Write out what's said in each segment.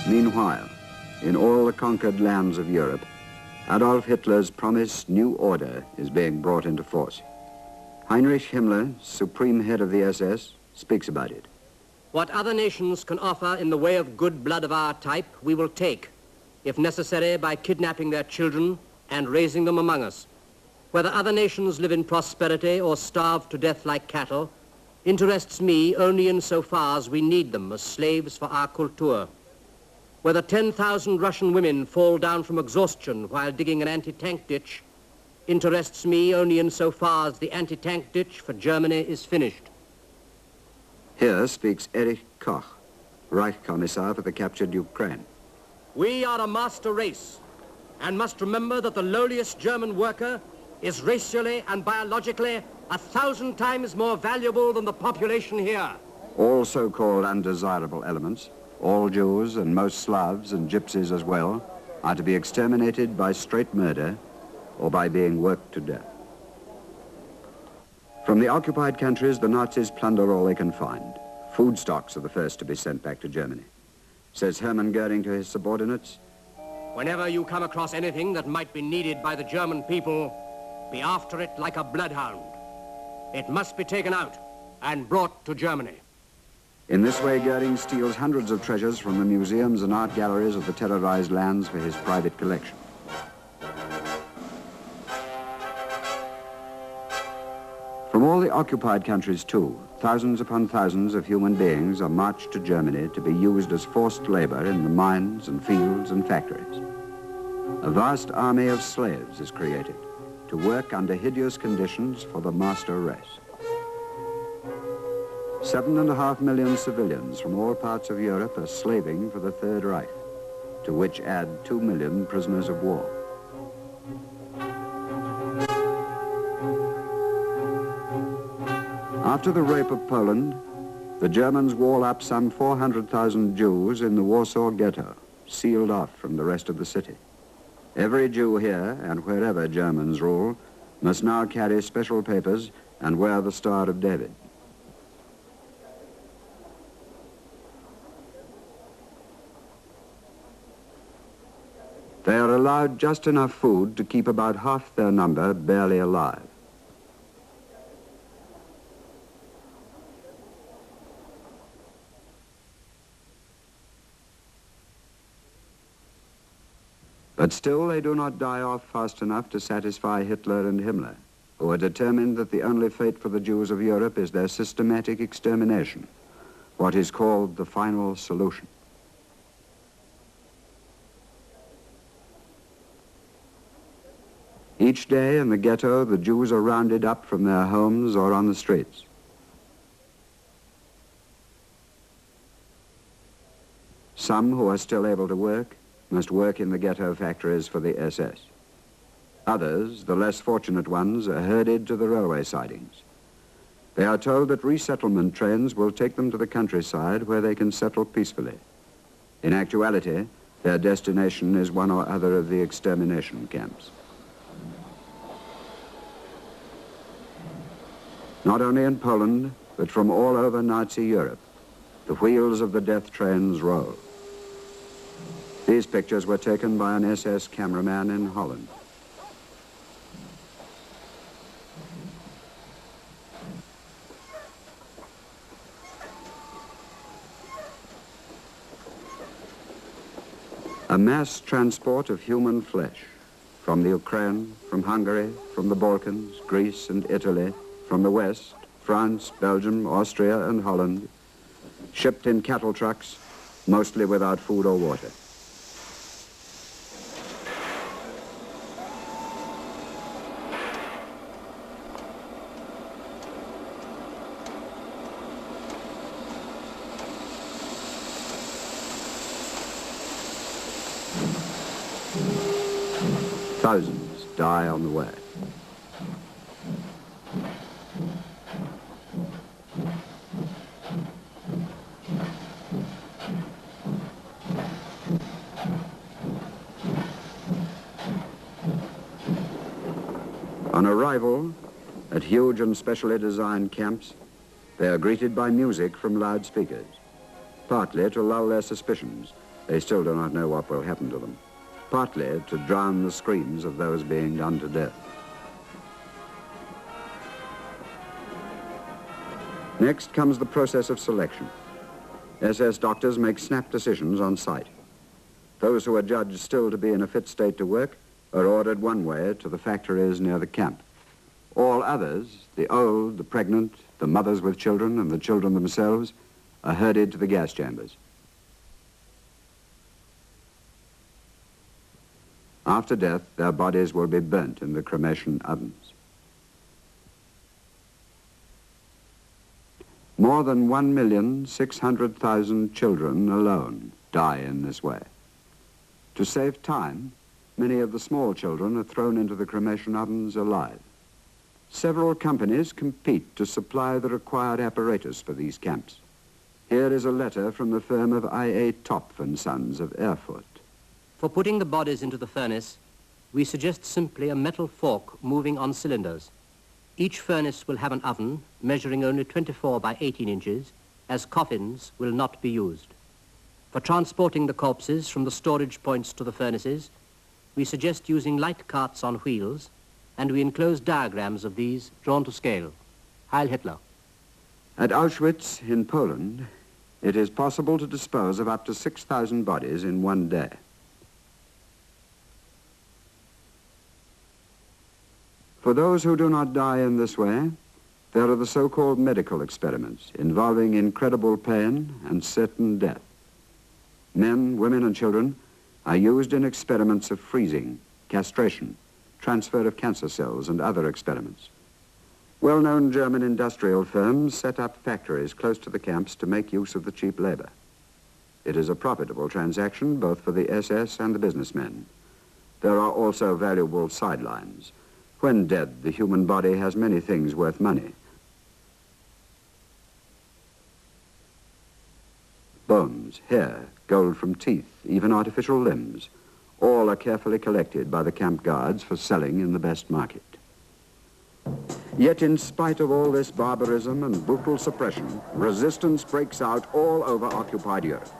Meanwhile, in all the conquered lands of Europe, Adolf Hitler's promised new order is being brought into force. Heinrich Himmler, supreme head of the SS, speaks about it. What other nations can offer in the way of good blood of our type, we will take, if necessary, by kidnapping their children and raising them among us. Whether other nations live in prosperity or starve to death like cattle interests me only insofar as we need them as slaves for our Kultur. Whether 10,000 Russian women fall down from exhaustion while digging an anti-tank ditch interests me only insofar as the anti-tank ditch for Germany is finished. Here speaks Erich Koch, Reich Commissar for the captured Ukraine. We are a master race and must remember that the lowliest German worker is racially and biologically 1,000 times more valuable than the population here. All so-called undesirable elements, all Jews and most Slavs and Gypsies as well, are to be exterminated by straight murder or by being worked to death. From the occupied countries, the Nazis plunder all they can find. Food stocks are the first to be sent back to Germany. Says Hermann Goering to his subordinates, "Whenever you come across anything that might be needed by the German people, be after it like a bloodhound. It must be taken out and brought to Germany." In this way, Goering steals hundreds of treasures from the museums and art galleries of the terrorized lands for his private collection. From all the occupied countries, too, thousands upon thousands of human beings are marched to Germany to be used as forced labor in the mines and fields and factories. A vast army of slaves is created to work under hideous conditions for the master race. 7.5 million civilians from all parts of Europe are slaving for the Third Reich, to which add 2 million prisoners of war. After the rape of Poland, the Germans wall up some 400,000 Jews in the Warsaw Ghetto, sealed off from the rest of the city. Every Jew here, and wherever Germans rule, must now carry special papers and wear the Star of David. They are allowed just enough food to keep about half their number barely alive. But still they do not die off fast enough to satisfy Hitler and Himmler, who are determined that the only fate for the Jews of Europe is their systematic extermination, what is called the final solution. Each day in the ghetto, the Jews are rounded up from their homes or on the streets. Some who are still able to work must work in the ghetto factories for the SS. Others, the less fortunate ones, are herded to the railway sidings. They are told that resettlement trains will take them to the countryside where they can settle peacefully. In actuality, their destination is one or other of the extermination camps. Not only in Poland, but from all over Nazi Europe, the wheels of the death trains roll. These pictures were taken by an SS cameraman in Holland. A mass transport of human flesh from the Ukraine, from Hungary, from the Balkans, Greece and Italy, from the West, France, Belgium, Austria and Holland, shipped in cattle trucks, mostly without food or water. Thousands die on the way. On arrival at huge and specially designed camps, they are greeted by music from loudspeakers, partly to lull their suspicions They still do not know what will happen to them, partly to drown the screams of those being done to death. Next comes the process of selection. SS doctors make snap decisions on sight. Those who are judged still to be in a fit state to work are ordered one way to the factories near the camp. All others, the old, the pregnant, the mothers with children, and the children themselves, are herded to the gas chambers. After death, their bodies will be burnt in the cremation ovens. More than 1,600,000 children alone die in this way. To save time, many of the small children are thrown into the cremation ovens alive. Several companies compete to supply the required apparatus for these camps. Here is a letter from the firm of I.A. Topf and Sons of Erfurt. For putting the bodies into the furnace, we suggest simply a metal fork moving on cylinders. Each furnace will have an oven measuring only 24 by 18 inches, as coffins will not be used. For transporting the corpses from the storage points to the furnaces, we suggest using light carts on wheels, and we enclose diagrams of these drawn to scale. Heil Hitler. At Auschwitz in Poland, it is possible to dispose of up to 6,000 bodies in one day. For those who do not die in this way, there are the so-called medical experiments involving incredible pain and certain death. Men, women, and children are used in experiments of freezing, castration, transfer of cancer cells, and other experiments. Well-known German industrial firms set up factories close to the camps to make use of the cheap labor. It is a profitable transaction both for the SS and the businessmen. There are also valuable sidelines. When dead, the human body has many things worth money. Bones, hair, gold from teeth, even artificial limbs, all are carefully collected by the camp guards for selling in the best market. Yet in spite of all this barbarism and brutal suppression, resistance breaks out all over occupied Europe.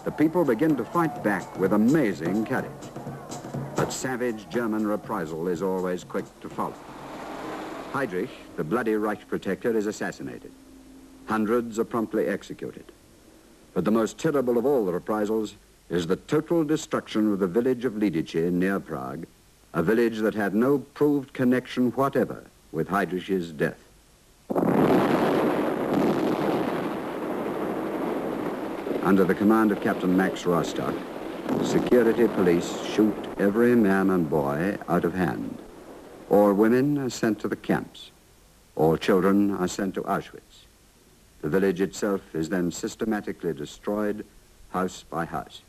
The people begin to fight back with amazing courage. But savage German reprisal is always quick to follow. Heydrich, the bloody Reich protector, is assassinated. Hundreds are promptly executed. But the most terrible of all the reprisals is the total destruction of the village of Lidice near Prague, a village that had no proved connection whatever with Heydrich's death. Under the command of Captain Max Rostock, security police shoot every man and boy out of hand. All women are sent to the camps. All children are sent to Auschwitz. The village itself is then systematically destroyed, house by house.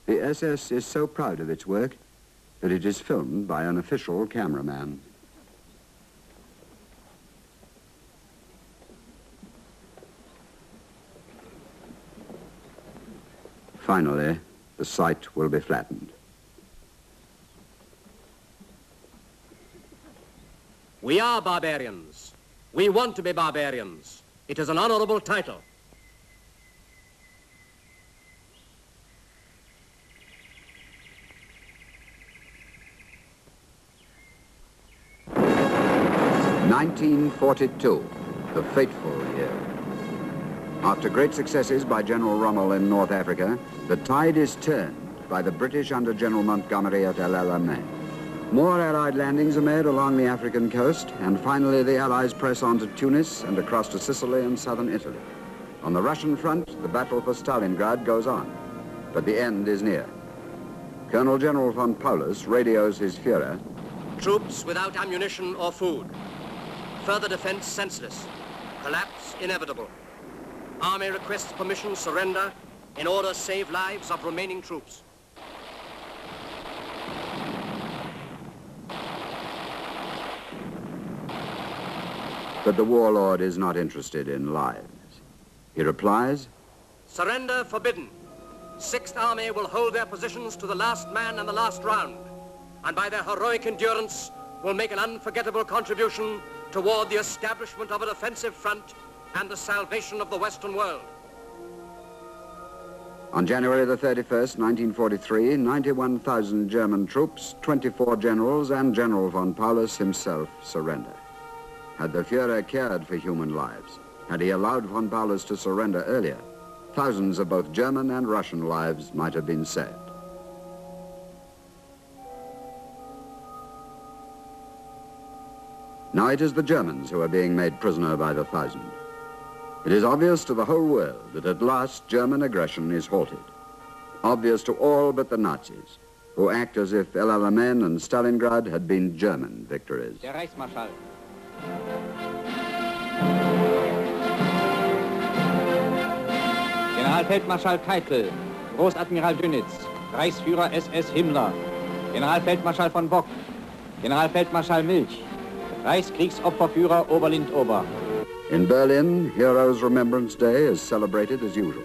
The SS is so proud of its work that it is filmed by an official cameraman. Finally, the sight will be flattened. We are barbarians. We want to be barbarians. It is an honorable title. (1942), the fateful year. After great successes by General Rommel in North Africa, the tide is turned by the British under General Montgomery at El Alamein. More Allied landings are made along the African coast, and finally the Allies press on to Tunis and across to Sicily and southern Italy. On the Russian front, the battle for Stalingrad goes on, but the end is near. Colonel General von Paulus radios his Führer. Troops without ammunition or food. Further defense senseless. Collapse inevitable. Army requests permission surrender in order to save lives of remaining troops. But the warlord is not interested in lives. He replies, "Surrender forbidden. 6th Army will hold their positions to the last man and the last round, and by their heroic endurance will make an unforgettable contribution toward the establishment of a defensive front and the salvation of the Western world." On January the 31st, 1943, 91,000 German troops, 24 generals, and General von Paulus himself surrender. Had the Führer cared for human lives, had he allowed von Paulus to surrender earlier, thousands of both German and Russian lives might have been saved. Now it is the Germans who are being made prisoner by the thousand. It is obvious to the whole world that at last German aggression is halted. Obvious to all but the Nazis, who act as if El Alamein and Stalingrad had been German victories. Der Reichsmarschall. Generalfeldmarschall Keitel, Großadmiral Dönitz, Reichsführer SS Himmler, Generalfeldmarschall von Bock, Generalfeldmarschall Milch, Reichskriegsopferführer Oberlin-Ober. In Berlin, Heroes' Remembrance Day is celebrated as usual.